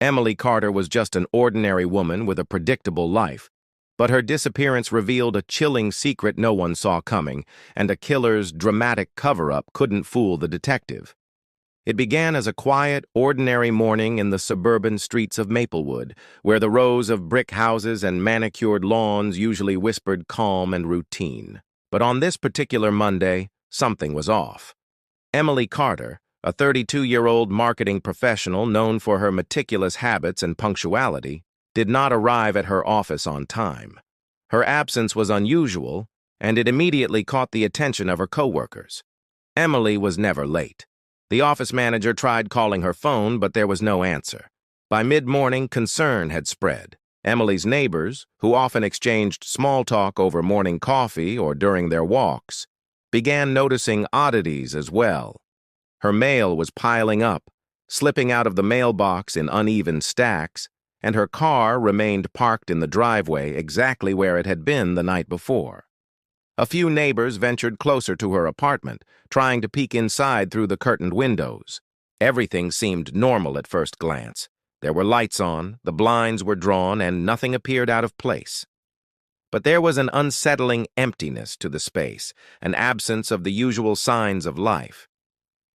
Emily Carter was just an ordinary woman with a predictable life, but her disappearance revealed a chilling secret no one saw coming, and a killer's dramatic cover-up couldn't fool the detective. It began as a quiet, ordinary morning in the suburban streets of Maplewood, where the rows of brick houses and manicured lawns usually whispered calm and routine. But on this particular Monday, something was off. Emily Carter, a 32-year-old marketing professional known for her meticulous habits and punctuality, did not arrive at her office on time. Her absence was unusual, and it immediately caught the attention of her coworkers. Emily was never late. The office manager tried calling her phone, but there was no answer. By mid-morning, concern had spread. Emily's neighbors, who often exchanged small talk over morning coffee or during their walks, began noticing oddities as well. Her mail was piling up, slipping out of the mailbox in uneven stacks, and her car remained parked in the driveway exactly where it had been the night before. A few neighbors ventured closer to her apartment, trying to peek inside through the curtained windows. Everything seemed normal at first glance. There were lights on, the blinds were drawn, and nothing appeared out of place. But there was an unsettling emptiness to the space, an absence of the usual signs of life.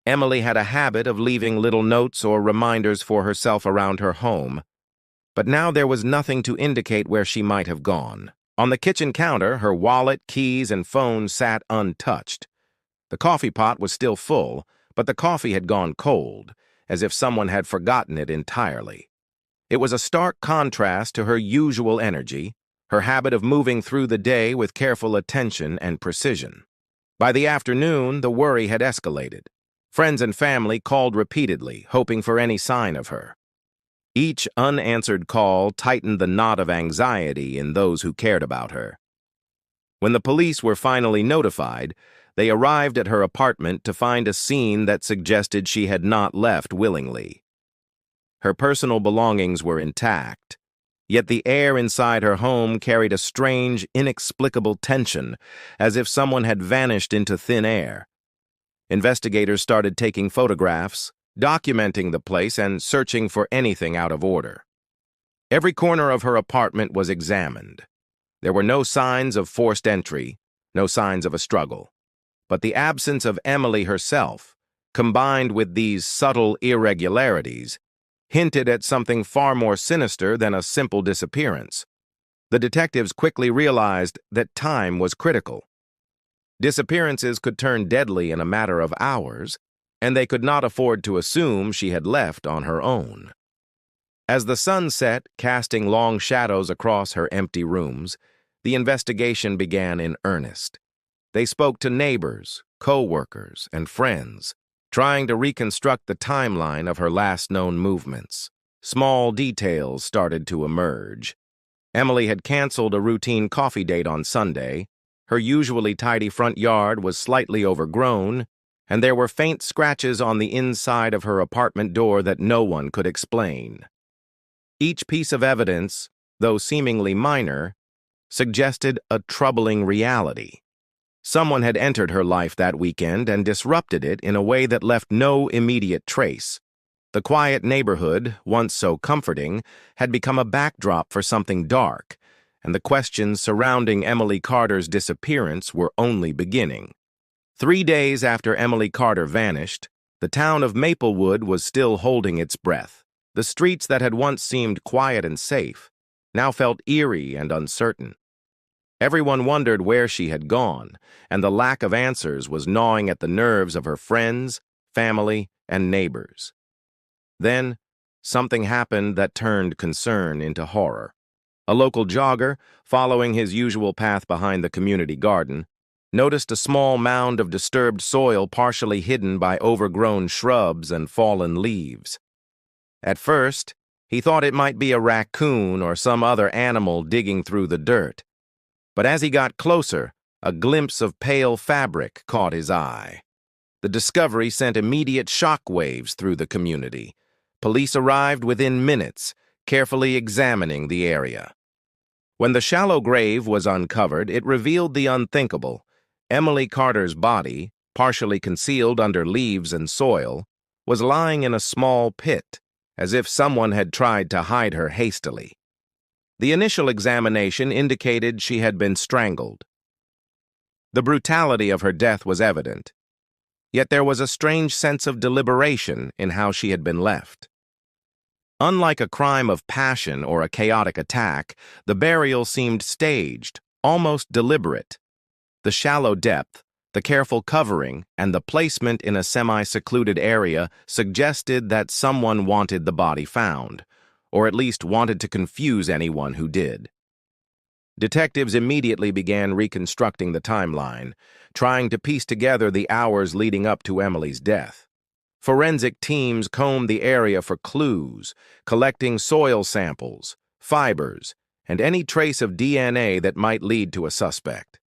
Emily had a habit of leaving little notes or reminders for herself around her home, but now there was nothing to indicate where she might have gone. On the kitchen counter, her wallet, keys, and phone sat untouched. The coffee pot was still full, but the coffee had gone cold, as if someone had forgotten it entirely. It was a stark contrast to her usual energy, her habit of moving through the day with careful attention and precision. By the afternoon, the worry had escalated. Friends and family called repeatedly, hoping for any sign of her. Each unanswered call tightened the knot of anxiety in those who cared about her. When the police were finally notified, they arrived at her apartment to find a scene that suggested she had not left willingly. Her personal belongings were intact, yet the air inside her home carried a strange, inexplicable tension, as if someone had vanished into thin air. Investigators started taking photographs, documenting the place and searching for anything out of order. Every corner of her apartment was examined. There were no signs of forced entry, no signs of a struggle. But the absence of Emily herself, combined with these subtle irregularities, hinted at something far more sinister than a simple disappearance. The detectives quickly realized that time was critical. Disappearances could turn deadly in a matter of hours, and they could not afford to assume she had left on her own. As the sun set, casting long shadows across her empty rooms, the investigation began in earnest. They spoke to neighbors, co-workers, and friends, trying to reconstruct the timeline of her last known movements. Small details started to emerge. Emily had canceled a routine coffee date on Sunday, her usually tidy front yard was slightly overgrown, and there were faint scratches on the inside of her apartment door that no one could explain. Each piece of evidence, though seemingly minor, suggested a troubling reality. Someone had entered her life that weekend and disrupted it in a way that left no immediate trace. The quiet neighborhood, once so comforting, had become a backdrop for something dark, and the questions surrounding Emily Carter's disappearance were only beginning. 3 days after Emily Carter vanished, the town of Maplewood was still holding its breath. The streets that had once seemed quiet and safe now felt eerie and uncertain. Everyone wondered where she had gone, and the lack of answers was gnawing at the nerves of her friends, family, and neighbors. Then, something happened that turned concern into horror. A local jogger, following his usual path behind the community garden, noticed a small mound of disturbed soil partially hidden by overgrown shrubs and fallen leaves. At first, he thought it might be a raccoon or some other animal digging through the dirt. But as he got closer, a glimpse of pale fabric caught his eye. The discovery sent immediate shock waves through the community. Police arrived within minutes, carefully examining the area. When the shallow grave was uncovered, it revealed the unthinkable. Emily Carter's body, partially concealed under leaves and soil, was lying in a small pit, as if someone had tried to hide her hastily. The initial examination indicated she had been strangled. The brutality of her death was evident, yet there was a strange sense of deliberation in how she had been left. Unlike a crime of passion or a chaotic attack, the burial seemed staged, almost deliberate. The shallow depth, the careful covering, and the placement in a semi-secluded area suggested that someone wanted the body found, or at least wanted to confuse anyone who did. Detectives immediately began reconstructing the timeline, trying to piece together the hours leading up to Emily's death. Forensic teams combed the area for clues, collecting soil samples, fibers, and any trace of DNA that might lead to a suspect.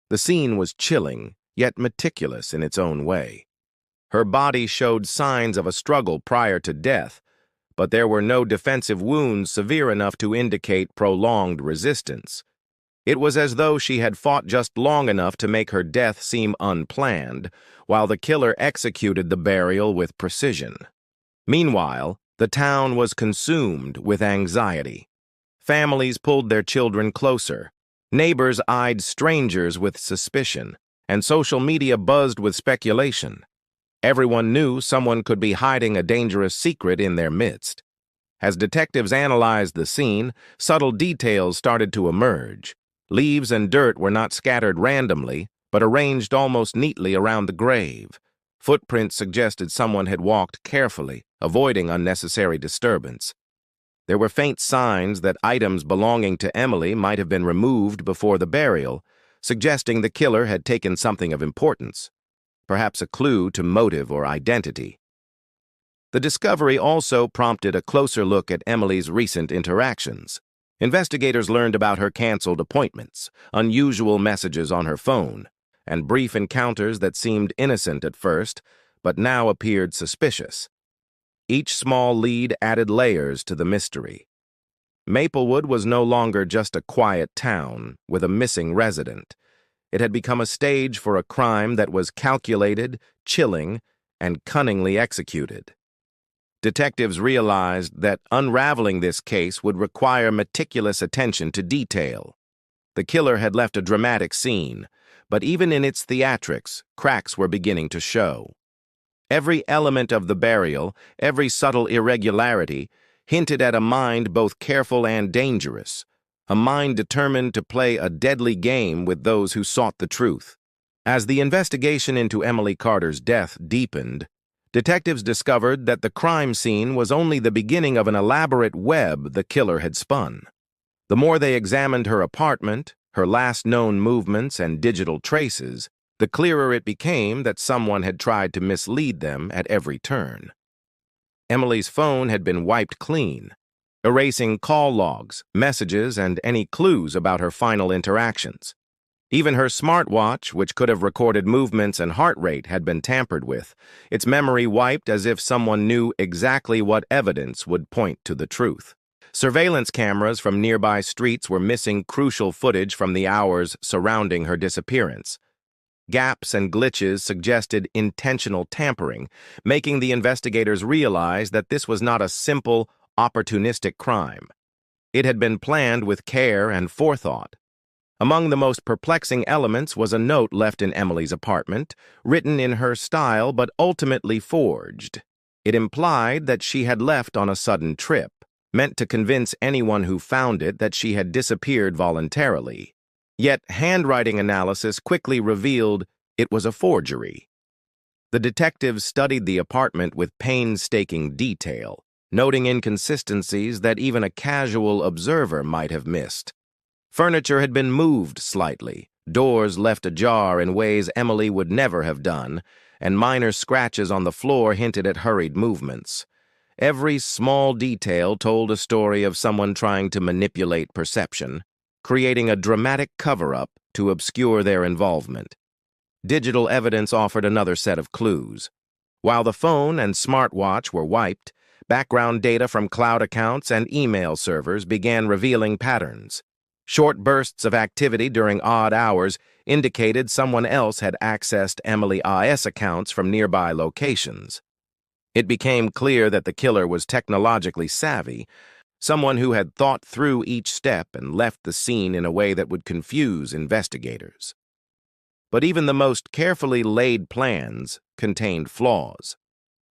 The scene was chilling, yet meticulous in its own way. Her body showed signs of a struggle prior to death, but there were no defensive wounds severe enough to indicate prolonged resistance. It was as though she had fought just long enough to make her death seem unplanned, while the killer executed the burial with precision. Meanwhile, the town was consumed with anxiety. Families pulled their children closer. Neighbors eyed strangers with suspicion, and social media buzzed with speculation. Everyone knew someone could be hiding a dangerous secret in their midst. As detectives analyzed the scene, subtle details started to emerge. Leaves and dirt were not scattered randomly, but arranged almost neatly around the grave. Footprints suggested someone had walked carefully, avoiding unnecessary disturbance. There were faint signs that items belonging to Emily might have been removed before the burial, suggesting the killer had taken something of importance, perhaps a clue to motive or identity. The discovery also prompted a closer look at Emily's recent interactions. Investigators learned about her canceled appointments, unusual messages on her phone, and brief encounters that seemed innocent at first, but now appeared suspicious. Each small lead added layers to the mystery. Maplewood was no longer just a quiet town with a missing resident. It had become a stage for a crime that was calculated, chilling, and cunningly executed. Detectives realized that unraveling this case would require meticulous attention to detail. The killer had left a dramatic scene, but even in its theatrics, cracks were beginning to show. Every element of the burial, every subtle irregularity, hinted at a mind both careful and dangerous, a mind determined to play a deadly game with those who sought the truth. As the investigation into Emily Carter's death deepened, detectives discovered that the crime scene was only the beginning of an elaborate web the killer had spun. The more they examined her apartment, her last known movements, and digital traces, the clearer it became that someone had tried to mislead them at every turn. Emily's phone had been wiped clean, erasing call logs, messages, and any clues about her final interactions. Even her smartwatch, which could have recorded movements and heart rate, had been tampered with, its memory wiped as if someone knew exactly what evidence would point to the truth. Surveillance cameras from nearby streets were missing crucial footage from the hours surrounding her disappearance. Gaps and glitches suggested intentional tampering, making the investigators realize that this was not a simple, opportunistic crime. It had been planned with care and forethought. Among the most perplexing elements was a note left in Emily's apartment, written in her style but ultimately forged. It implied that she had left on a sudden trip, meant to convince anyone who found it that she had disappeared voluntarily. Yet handwriting analysis quickly revealed it was a forgery. The detectives studied the apartment with painstaking detail, noting inconsistencies that even a casual observer might have missed. Furniture had been moved slightly, doors left ajar in ways Emily would never have done, and minor scratches on the floor hinted at hurried movements. Every small detail told a story of someone trying to manipulate perception, creating a dramatic cover-up to obscure their involvement. Digital evidence offered another set of clues. While the phone and smartwatch were wiped, background data from cloud accounts and email servers began revealing patterns. Short bursts of activity during odd hours indicated someone else had accessed Emily I.'s accounts from nearby locations. It became clear that the killer was technologically savvy, someone who had thought through each step and left the scene in a way that would confuse investigators. But even the most carefully laid plans contained flaws.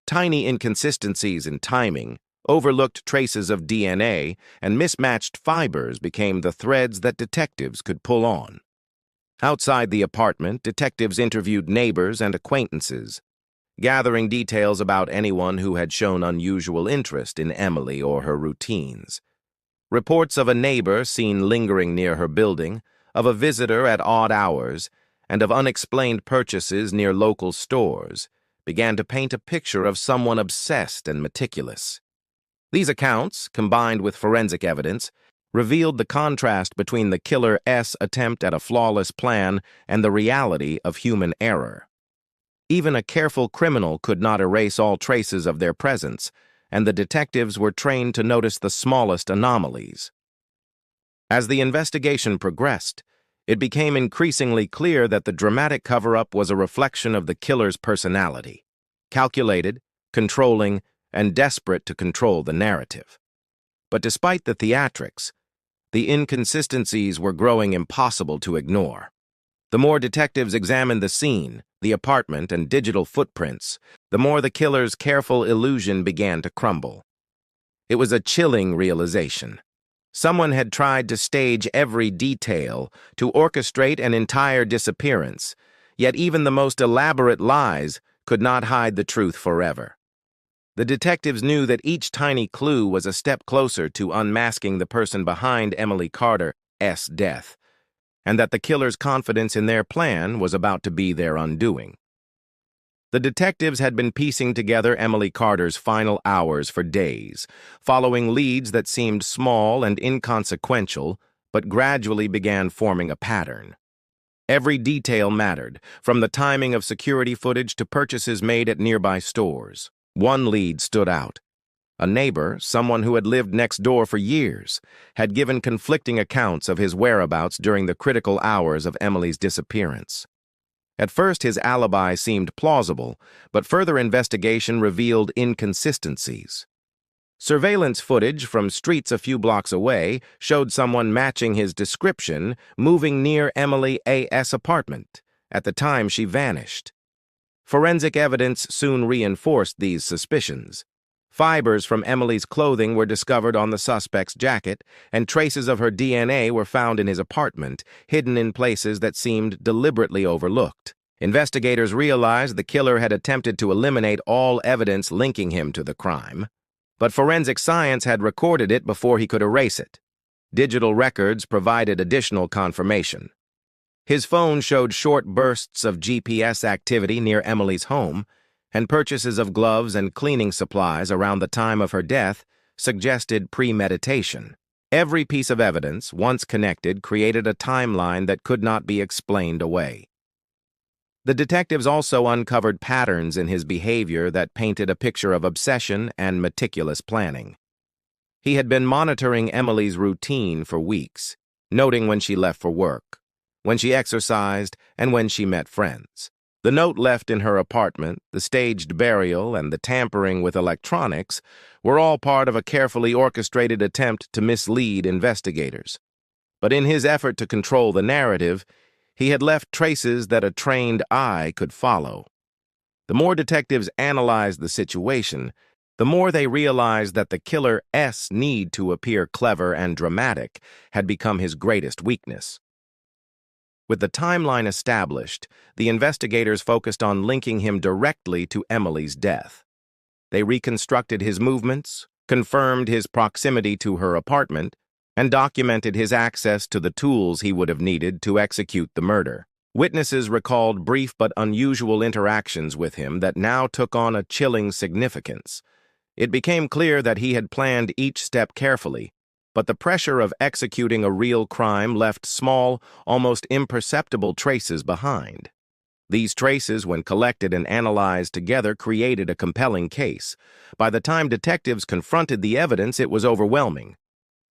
Tiny inconsistencies in timing, overlooked traces of DNA, and mismatched fibers became the threads that detectives could pull on. Outside the apartment, detectives interviewed neighbors and acquaintances, gathering details about anyone who had shown unusual interest in Emily or her routines. Reports of a neighbor seen lingering near her building, of a visitor at odd hours, and of unexplained purchases near local stores began to paint a picture of someone obsessed and meticulous. These accounts, combined with forensic evidence, revealed the contrast between the killer's attempt at a flawless plan and the reality of human error. Even a careful criminal could not erase all traces of their presence, and the detectives were trained to notice the smallest anomalies. As the investigation progressed, it became increasingly clear that the dramatic cover-up was a reflection of the killer's personality, calculated, controlling, and desperate to control the narrative. But despite the theatrics, the inconsistencies were growing impossible to ignore. The more detectives examined the scene, the apartment, and digital footprints, the more the killer's careful illusion began to crumble. It was a chilling realization. Someone had tried to stage every detail, to orchestrate an entire disappearance, yet even the most elaborate lies could not hide the truth forever. The detectives knew that each tiny clue was a step closer to unmasking the person behind Emily Carter's death, and that the killer's confidence in their plan was about to be their undoing. The detectives had been piecing together Emily Carter's final hours for days, following leads that seemed small and inconsequential, but gradually began forming a pattern. Every detail mattered, from the timing of security footage to purchases made at nearby stores. One lead stood out. A neighbor, someone who had lived next door for years, had given conflicting accounts of his whereabouts during the critical hours of Emily's disappearance. At first, his alibi seemed plausible, but further investigation revealed inconsistencies. Surveillance footage from streets a few blocks away showed someone matching his description moving near Emily's apartment at the time she vanished. Forensic evidence soon reinforced these suspicions. Fibers from Emily's clothing were discovered on the suspect's jacket, and traces of her DNA were found in his apartment, hidden in places that seemed deliberately overlooked. Investigators realized the killer had attempted to eliminate all evidence linking him to the crime, but forensic science had recorded it before he could erase it. Digital records provided additional confirmation. His phone showed short bursts of GPS activity near Emily's home, and purchases of gloves and cleaning supplies around the time of her death suggested premeditation. Every piece of evidence, once connected, created a timeline that could not be explained away. The detectives also uncovered patterns in his behavior that painted a picture of obsession and meticulous planning. He had been monitoring Emily's routine for weeks, noting when she left for work, when she exercised, and when she met friends. The note left in her apartment, the staged burial, and the tampering with electronics were all part of a carefully orchestrated attempt to mislead investigators. But in his effort to control the narrative, he had left traces that a trained eye could follow. The more detectives analyzed the situation, the more they realized that the killer's need to appear clever and dramatic had become his greatest weakness. With the timeline established, the investigators focused on linking him directly to Emily's death. They reconstructed his movements, confirmed his proximity to her apartment, and documented his access to the tools he would have needed to execute the murder. Witnesses recalled brief but unusual interactions with him that now took on a chilling significance. It became clear that he had planned each step carefully, but the pressure of executing a real crime left small, almost imperceptible traces behind. These traces, when collected and analyzed together, created a compelling case. By the time detectives confronted the evidence, it was overwhelming.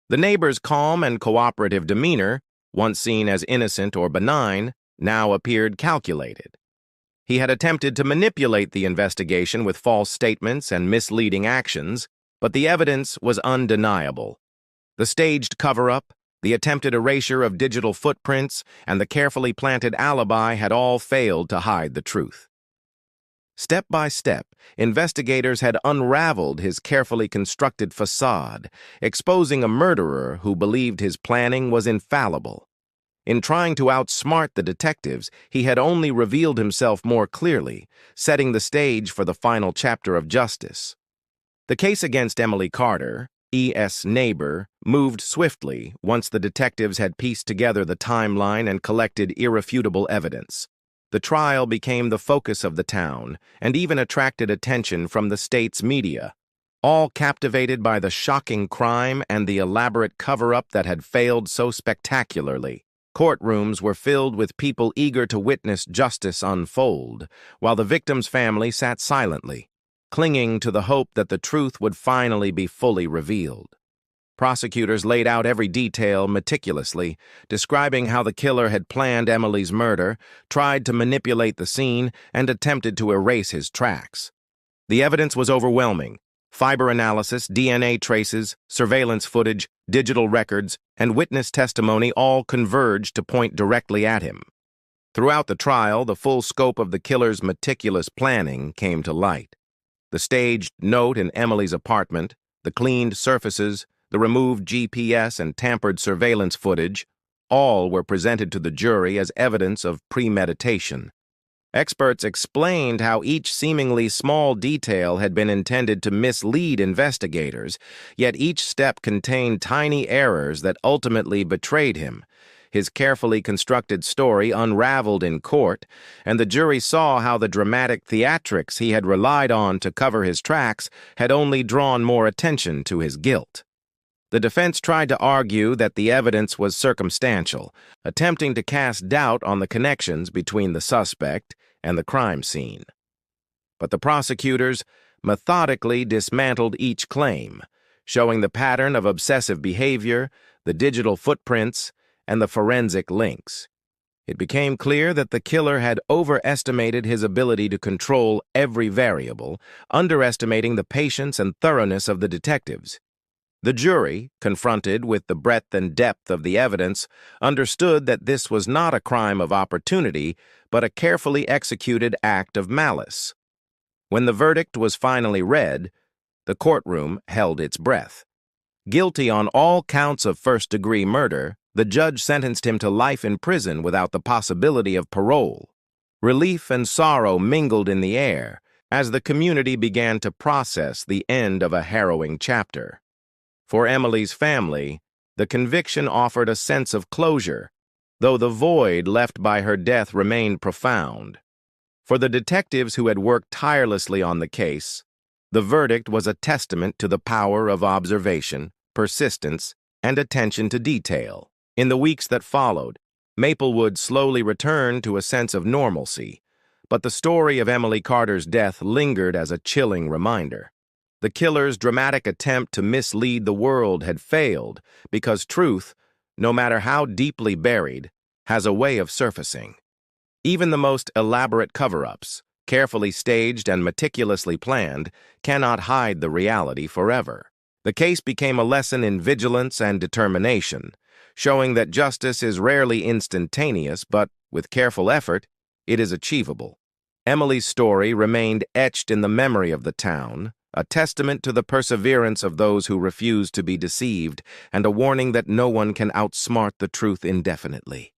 The neighbor's calm and cooperative demeanor, once seen as innocent or benign, now appeared calculated. He had attempted to manipulate the investigation with false statements and misleading actions, but the evidence was undeniable. The staged cover-up, the attempted erasure of digital footprints, and the carefully planted alibi had all failed to hide the truth. Step by step, investigators had unraveled his carefully constructed facade, exposing a murderer who believed his planning was infallible. In trying to outsmart the detectives, he had only revealed himself more clearly, setting the stage for the final chapter of justice. The case against Emily Carter, E.S. neighbor, moved swiftly once the detectives had pieced together the timeline and collected irrefutable evidence. The trial became the focus of the town and even attracted attention from the state's media, all captivated by the shocking crime and the elaborate cover-up that had failed so spectacularly. Courtrooms were filled with people eager to witness justice unfold, while the victim's family sat silently, clinging to the hope that the truth would finally be fully revealed. Prosecutors laid out every detail meticulously, describing how the killer had planned Emily's murder, tried to manipulate the scene, and attempted to erase his tracks. The evidence was overwhelming. Fiber analysis, DNA traces, surveillance footage, digital records, and witness testimony all converged to point directly at him. Throughout the trial, the full scope of the killer's meticulous planning came to light. The staged note in Emily's apartment, the cleaned surfaces, the removed GPS and tampered surveillance footage, all were presented to the jury as evidence of premeditation. Experts explained how each seemingly small detail had been intended to mislead investigators, yet each step contained tiny errors that ultimately betrayed him. His carefully constructed story unraveled in court, and the jury saw how the dramatic theatrics he had relied on to cover his tracks had only drawn more attention to his guilt. The defense tried to argue that the evidence was circumstantial, attempting to cast doubt on the connections between the suspect and the crime scene. But the prosecutors methodically dismantled each claim, showing the pattern of obsessive behavior, the digital footprints, and the forensic links. It became clear that the killer had overestimated his ability to control every variable, underestimating the patience and thoroughness of the detectives. The jury, confronted with the breadth and depth of the evidence, understood that this was not a crime of opportunity, but a carefully executed act of malice. When the verdict was finally read, the courtroom held its breath. Guilty on all counts of first-degree murder, the judge sentenced him to life in prison without the possibility of parole. Relief and sorrow mingled in the air as the community began to process the end of a harrowing chapter. For Emily's family, the conviction offered a sense of closure, though the void left by her death remained profound. For the detectives who had worked tirelessly on the case, the verdict was a testament to the power of observation, persistence, and attention to detail. In the weeks that followed, Maplewood slowly returned to a sense of normalcy, but the story of Emily Carter's death lingered as a chilling reminder. The killer's dramatic attempt to mislead the world had failed because truth, no matter how deeply buried, has a way of surfacing. Even the most elaborate cover-ups, carefully staged and meticulously planned, cannot hide the reality forever. The case became a lesson in vigilance and determination, showing that justice is rarely instantaneous, but, with careful effort, it is achievable. Emily's story remained etched in the memory of the town, a testament to the perseverance of those who refuse to be deceived, and a warning that no one can outsmart the truth indefinitely.